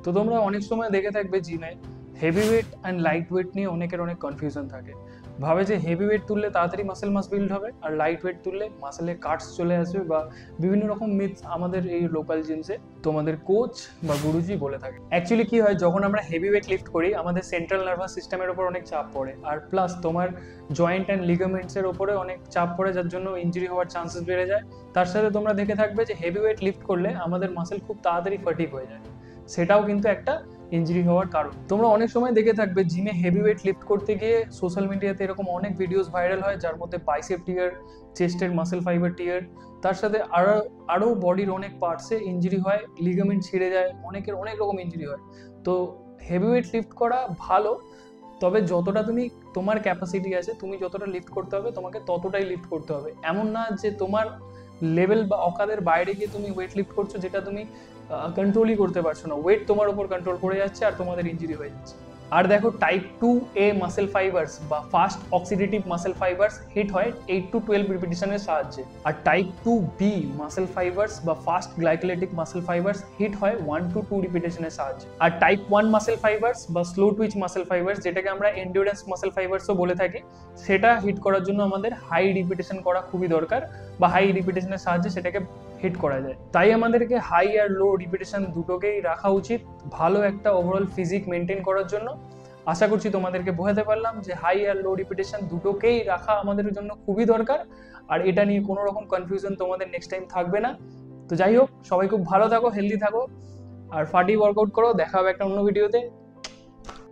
তো তোমরা অনেক সময় দেখে থাকবে জিমে heavy weight and light weight নিয়ে অনেকের অনেক কনফিউশন থাকে। ভাবে যে হেভি ওয়েট তুললে তাড়াতাড়ি মাসেল মাস বিল্ড হবে, আর লাইট ওয়েট তুললে মাসেলে কাটস চলে আসবে, বা বিভিন্ন রকম মিথস আমাদের এই লোকাল জিমসে তোমাদের কোচ বা গুরুজি বলে থাকে। অ্যাকচুয়ালি কি হয়, যখন আমরা হেভি ওয়েট লিফট করি আমাদের সেন্ট্রাল নার্ভাস সিস্টেমের উপর অনেক চাপ পড়ে, আর প্লাস তোমার জয়েন্ট অ্যান্ড লিগামেন্টসের ওপরে অনেক চাপ পড়ে, যার জন্য ইঞ্জুরি হওয়ার চান্সেস বেড়ে যায়। তার সাথে তোমরা দেখে থাকবে যে হেভি ওয়েট লিফট করলে আমাদের মাসেল খুব তাড়াতাড়ি ফাটিক হয়ে যায়, সেটাও কিন্তু একটা ইঞ্জুরি হওয়ার কারণ। তোমরা অনেক সময় দেখে থাকবে জিমে হেভি ওয়েট লিফট করতে গিয়ে সোশ্যাল মিডিয়াতে এরকম অনেক ভিডিওস ভাইরাল হয়, যার মধ্যে বাইসেপ টিয়ার, চেস্টের মাসেল ফাইবার টিয়ার, তার সাথে আরও বডির অনেক পার্টসে ইঞ্জুরি হয়, লিগামেন্ট ছিঁড়ে যায়, অনেকের অনেক রকম ইঞ্জুরি হয়। তো হেভি ওয়েট লিফট করা ভালো, তবে যতটা তুমি তোমার ক্যাপাসিটি আছে, তুমি যতটা লিফট করতে হবে তোমাকে ততটাই লিফট করতে হবে। এমন না যে তোমার লেভেল বা অকাদের বাইরে গিয়ে তুমি ওয়েট লিফট করছো যেটা তুমি কন্ট্রোলই করতে পারছো না, ওয়েট তোমার উপর কন্ট্রোল করে যাচ্ছে আর তোমাদের ইঞ্জুরি হয়ে যাচ্ছে। আর দেখো, টাইপ 2A মাসেল ফাইবার্স বা fast oxidative muscle fibres hit হয় 8 to 12 রিপিটিশনের সাহায্যে, আর টাইপ 2B মাসেল ফাইবার্স বা fast glycolytic muscle fibres hit হয় 1 to 2 রিপিটিশনের সাহায্যে। আর টাইপ 1 মাসেল ফাইবার্স বা স্লো টুইচ মাসেল ফাইবার্স, যেটাকে আমরা এন্ডিউরেন্স মাসেল ফাইবার্সও বলে থাকি, সেটা হিট করার জন্য আমাদের হাই রিপিটেশন করা খুবই দরকার, বা হাই রিপিটেশনের সাহায্যে সেটাকে হিট করা যায়। তাই আমাদেরকে হাই আর লো রিপিটেশন দুটোকেই রাখা উচিত ভালো একটা ওভারঅল ফিজিক মেনটেন করার জন্য। আশা করছি তোমাদেরকে বোঝাতে পারলাম যে হাই আর লো রিপিটেশন দুটোকেই রাখা আমাদের জন্য খুবই দরকার, আর এটা নিয়ে কোনো রকম কনফিউশন তোমাদের নেক্সট টাইম থাকবে না। তো যাই হোক, সবাই খুব ভালো থাকো, হেলদি থাকো, আর ফাটি ওয়ার্কআউট করো। দেখা হবে একটা অন্য ভিডিওতে।